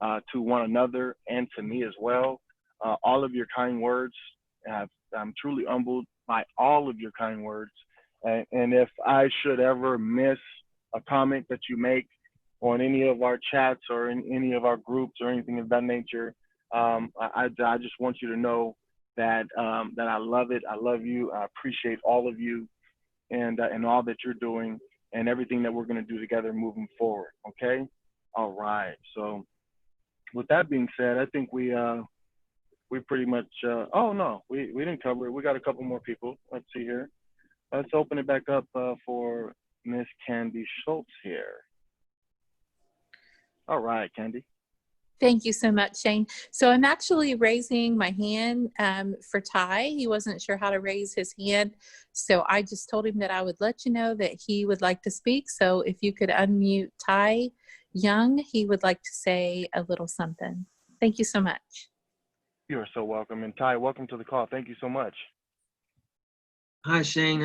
to one another and to me as well. All of your kind words have I'm truly humbled by all of your kind words. And if I should ever miss a comment that you make on any of our chats or in any of our groups or anything of that nature, I just want you to know that that I love it. I love you. I appreciate all of you and all that you're doing and everything that we're going to do together moving forward. Okay. All right. So with that being said, I think we pretty much oh no, we didn't cover it. We got a couple more people. Let's see here. Let's open it back up for Miss Candy Schultz here. All right, Candy. Thank you so much, Shane. So I'm actually raising my hand for Ty. He wasn't sure how to raise his hand. So I just told him that I would let you know that he would like to speak. So if you could unmute Ty Young, he would like to say a little something. Thank you so much. You are so welcome. And Ty, welcome to the call. Thank you so much. Hi, Shane.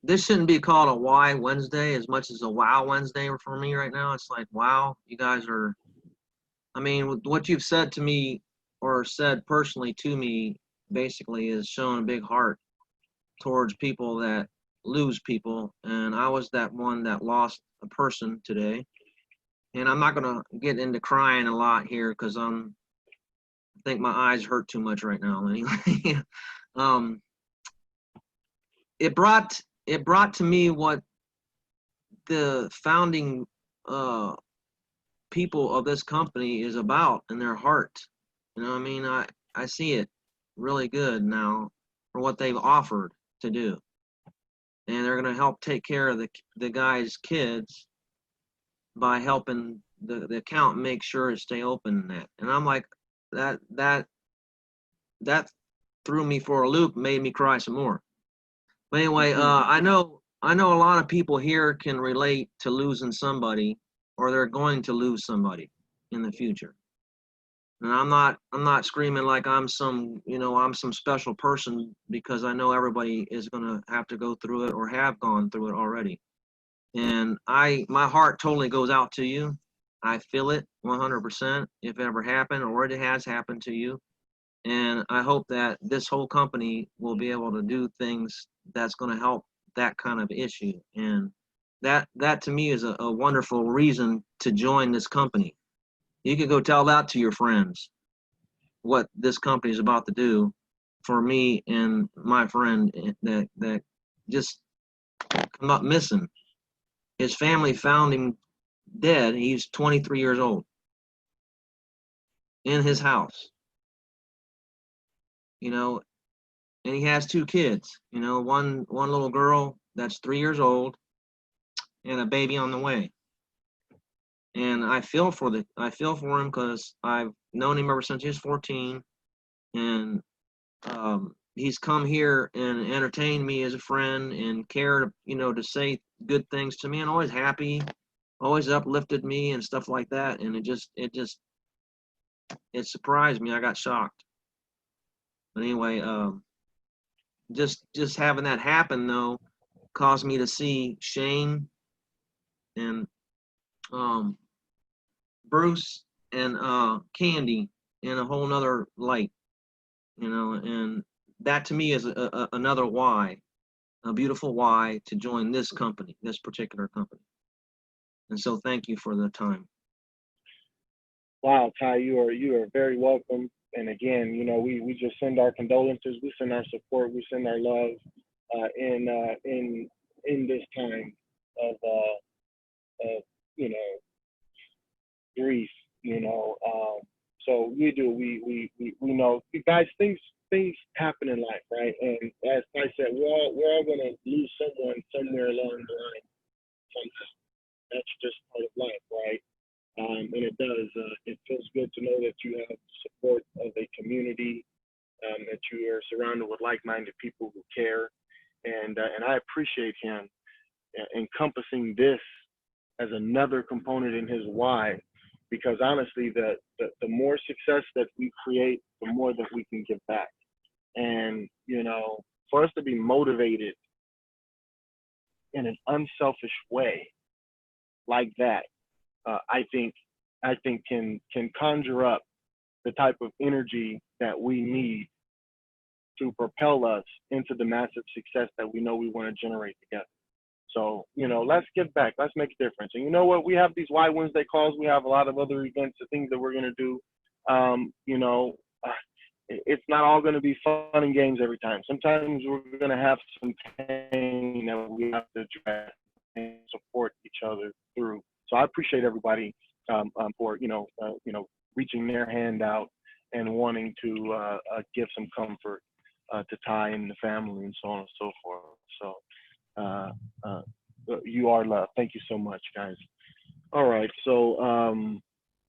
This shouldn't be called a Why Wednesday as much as a Wow Wednesday for me right now. It's like, wow, you guys are, I mean, what you've said to me or said personally to me basically is showing a big heart towards people that lose people. And I was that one that lost a person today. And I'm not going to get into crying a lot here because I think my eyes hurt too much right now anyway. It brought to me what the founding people of this company is about in their heart. You know what I mean? I see it really good now for what they've offered to do. And they're going to help take care of the guy's kids by helping the account make sure it stay open and that. And I'm like, that threw me for a loop, made me cry some more. But anyway, I know a lot of people here can relate to losing somebody, or they're going to lose somebody in the future. And I'm not screaming like I'm some special person, because I know everybody is going to have to go through it or have gone through it already. And my heart totally goes out to you. I feel it 100% if it ever happened or it has happened to you. And I hope that this whole company will be able to do things that's going to help that kind of issue. And that to me is a wonderful reason to join this company. You can go tell that to your friends, what this company is about to do for me and my friend that just come up missing. His family found him dead. He's 23 years old in his house, and he has 2 kids, one little girl that's 3 years old and a baby on the way. And I feel for him because I've known him ever since he was 14, and he's come here and entertained me as a friend and cared, to say good things to me, and always happy, always uplifted me and stuff like that. And it surprised me. I got shocked. But anyway, just having that happen though caused me to see Shane and Bruce and Candy in a whole nother light, and that to me is another why, a beautiful why to join this company, this particular company. And so thank you for the time. Wow, Ty, you are very welcome. And again, we just send our condolences, we send our support, we send our love in this time of grief. So we do. We know, guys. Things happen in life, right? And as I said, we're all gonna lose someone somewhere along the line somehow. That's just part of life, right? And it does. It feels good to know that you have support of a community, that you are surrounded with like-minded people who care, and I appreciate him encompassing this as another component in his why, because honestly, the more success that we create, the more that we can give back. And for us to be motivated in an unselfish way like that, I think can conjure up the type of energy that we need to propel us into the massive success that we know we want to generate together. So, let's give back. Let's make a difference. And you know what? We have these Why Wednesday calls. We have a lot of other events and things that we're going to do. It's not all going to be fun and games every time. Sometimes we're going to have some pain that we have to address and support each other through. So I appreciate everybody for reaching their hand out and wanting to give some comfort to Ty and the family and so on and so forth. So you are loved. Thank you so much, guys. All right. So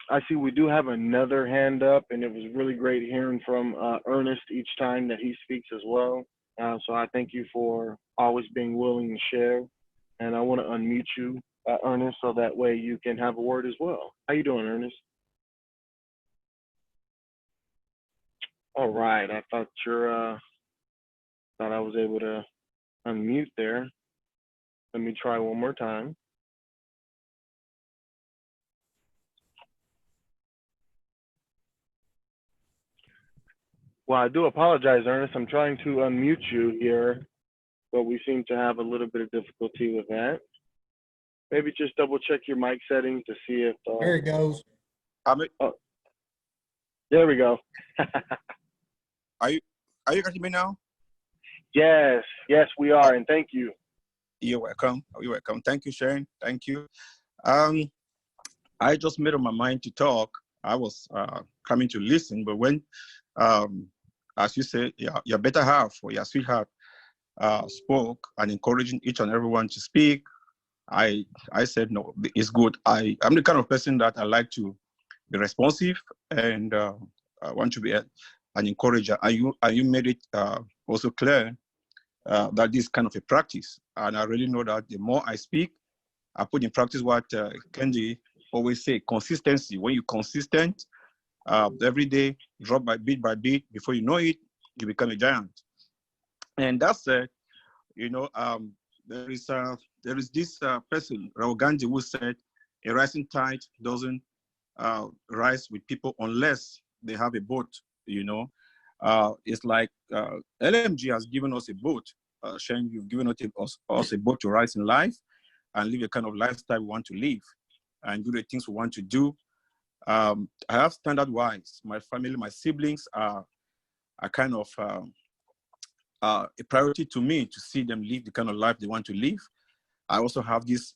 I see we do have another hand up, and it was really great hearing from Ernest each time that he speaks as well. So I thank you for always being willing to share. And I want to unmute you, Ernest, so that way you can have a word as well. How you doing, Ernest? All right. I thought thought I was able to unmute there. Let me try one more time. Well, I do apologize, Ernest. I'm trying to unmute you here, but we seem to have a little bit of difficulty with that. Maybe just double check your mic settings to see if. There it goes. Oh, there we go. Are you getting me now? Yes, we are, and thank you. You're welcome. You're welcome. Thank you, Sharon. Thank you. I just made up my mind to talk. I was coming to listen, but when, as you said, your better half or your sweetheart spoke and encouraging each and everyone to speak, I said, no, it's good. I'm the kind of person that I like to be responsive and I want to be an encourager. And you made it also clear that this is kind of a practice. And I really know that the more I speak, I put in practice what Kendi always say, consistency. When you're consistent, every day, drop by bit, before you know it, you become a giant. And that said, there is this person, Rahul Gandhi, who said, a rising tide doesn't rise with people unless they have a boat, It's like LMG has given us a boat. Shane, you've given us a boat to rise in life and live a kind of lifestyle we want to live and do the things we want to do. I have standard wise. My family, my siblings are kind of a priority to me to see them live the kind of life they want to live. I also have this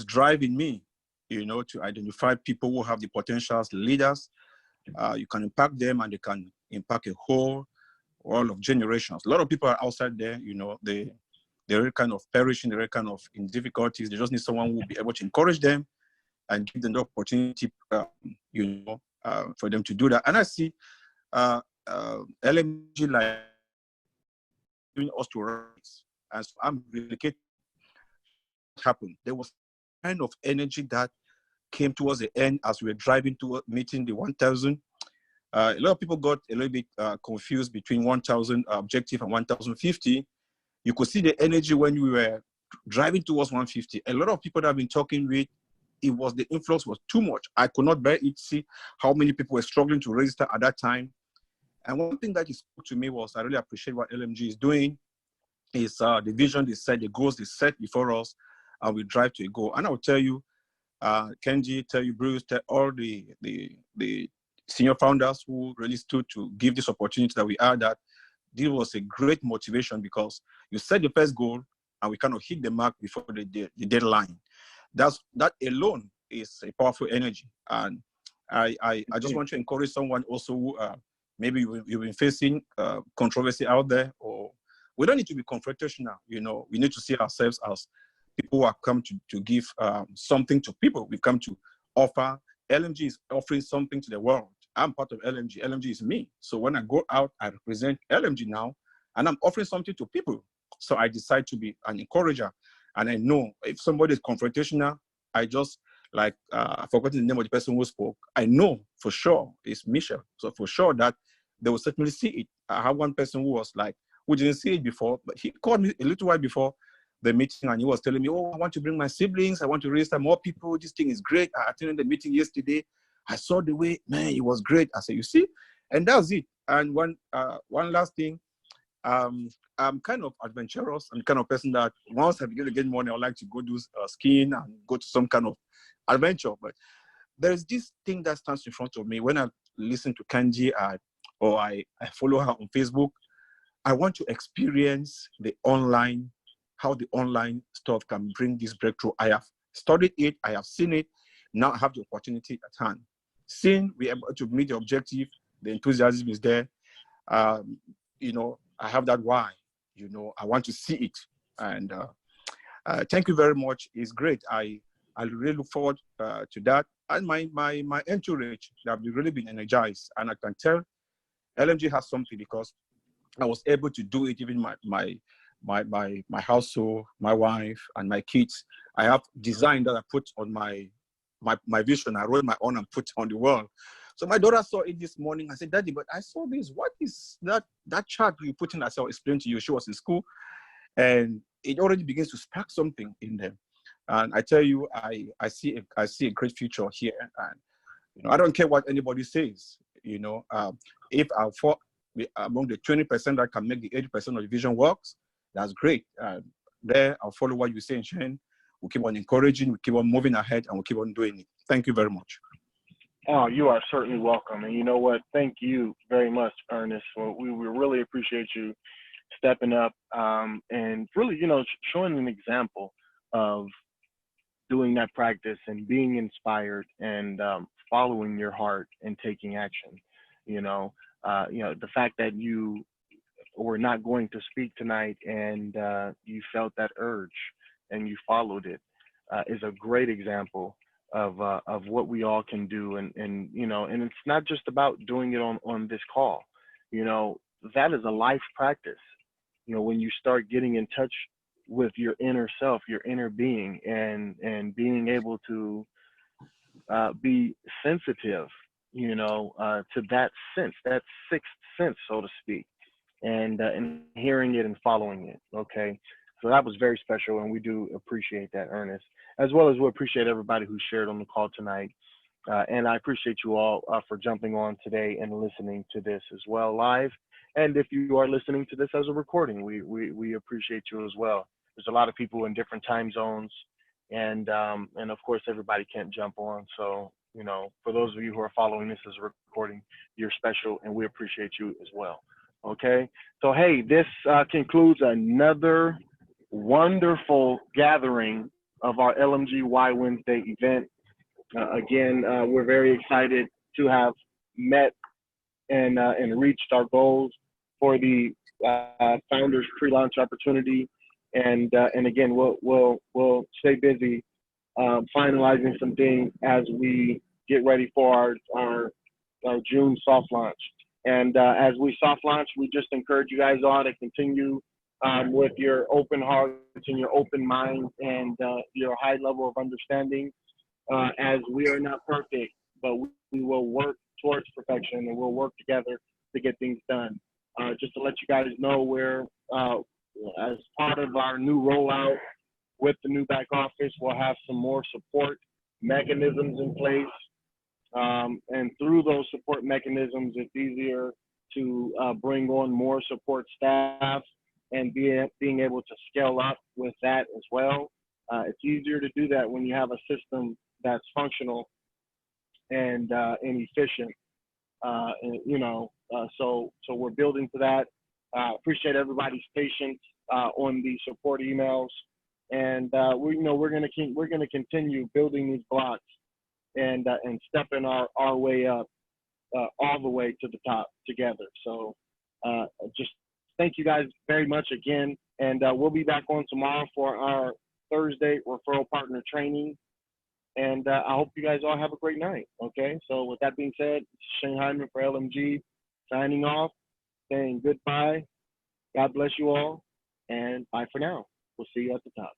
drive in me, to identify people who have the potential as leaders. You can impact them and they can impact a whole world of generations. A lot of people are outside there, they're kind of perishing, they're kind of in difficulties. They just need someone who will be able to encourage them and give them the opportunity, for them to do that. And I see LMG like doing us to rise. And so I'm relocated. Happened. There was kind of energy that came towards the end as we were driving toward meeting the 1,000. A lot of people got a little bit confused between 1,000 objective and 1,050. You could see the energy when we were driving towards 150. A lot of people that I've been talking with, the influx was too much. I could not bear it, see how many people were struggling to register at that time. And one thing that he spoke to me was, I really appreciate what LMG is doing, is the vision they set, the goals they set before us, and we drive to a goal. And I'll tell you, Kenji, tell you, Bruce, tell all the senior founders who really stood to give this opportunity that we are, that this was a great motivation because you set the first goal and we kind of hit the mark before the deadline. That alone is a powerful energy. And I just want to encourage someone also who maybe you've been facing controversy out there, or we don't need to be confrontational. We need to see ourselves as people who have come to give something to people. We've come to offer. LMG is offering something to the world. I'm part of LMG. LMG is me. So when I go out, I represent LMG now, and I'm offering something to people. So I decide to be an encourager. And I know if somebody is confrontational, I just, I forgot the name of the person who spoke. I know for sure it's Michelle. So for sure that they will certainly see it. I have one person who was who didn't see it before, but he called me a little while before the meeting and he was telling me, oh, I want to bring my siblings. I want to register more people. This thing is great. I attended the meeting yesterday. I saw the way, man, it was great. I said, you see, and that's it. And one last thing, I'm kind of adventurous. I'm the kind of person that once I begin to get money, I would like to go do skiing and go to some kind of adventure. But there's this thing that stands in front of me when I listen to Kanji or I follow her on Facebook. I want to experience how the online stuff can bring this breakthrough. I have studied it, I have seen it. Now I have the opportunity at hand. Seeing we're able to meet the objective, the enthusiasm is there. You know, I have that why. You know, I want to see it. And thank you very much. It's great. I really look forward to that. And my entourage, they have really been energized. And I can tell LMG has something because I was able to do it. Even my household, my wife, and my kids. I have design that I put on my vision. I wrote my own and put on the wall. So my daughter saw it this morning. I said, Daddy, but I saw this. What is that chart you put in? I said, I'll explain to you. She was in school, and it already begins to spark something in them. And I tell you, I see a great future here. And you know, I don't care what anybody says. You know, if I fall among the 20% that can make the 80% of the vision works, that's great. There, I'll follow what you say, Shane. We'll keep on encouraging, we keep on moving ahead, and we'll keep on doing it. Thank you very much. Oh, you are certainly welcome. And you know what? Thank you very much, Ernest. Well, we really appreciate you stepping up and really, you know, showing an example of doing that practice and being inspired and following your heart and taking action. You know, the fact that you were not going to speak tonight and you felt that urge and you followed it is a great example of what we all can do. And you know, and it's not just about doing it on this call. You know, that is a life practice. You know, when you start getting in touch with your inner self, your inner being, and being able to be sensitive, you know, to that sense, that sixth sense, so to speak, and hearing it and following it. Okay, so that was very special, and we do appreciate that, Ernest, as well as we appreciate everybody who shared on the call tonight. And I appreciate you all for jumping on today and listening to this as well live. And if you are listening to this as a recording, we appreciate you as well. There's a lot of people in different time zones, and of course everybody can't jump on. So, you know, for those of you who are following this as a recording, you're special, and we appreciate you as well. Okay, so hey, this concludes another wonderful gathering of our LMGY Wednesday event. Again, we're very excited to have met and reached our goals for the founders pre-launch opportunity, and again, we'll stay busy finalizing some things as we get ready for our June soft launch. And as we soft launch, we just encourage you guys all to continue with your open hearts and your open minds and your high level of understanding. As we are not perfect, but we will work towards perfection, and we'll work together to get things done. Just to let you guys know, we're as part of our new rollout with the new back office, we'll have some more support mechanisms in place. And through those support mechanisms, it's easier to bring on more support staff and being able to scale up with that as well. It's easier to do that when you have a system that's functional and efficient. And, you know, so we're building to that. Appreciate everybody's patience on the support emails, and we're gonna continue building these blocks and stepping our way up all the way to the top together. So just thank you guys very much again, and we'll be back on tomorrow for our Thursday referral partner training. And I hope you guys all have a great night. Okay, so with that being said, Shane Hyman for LMG signing off, saying goodbye. God bless you all, and bye for now. We'll see you at the top.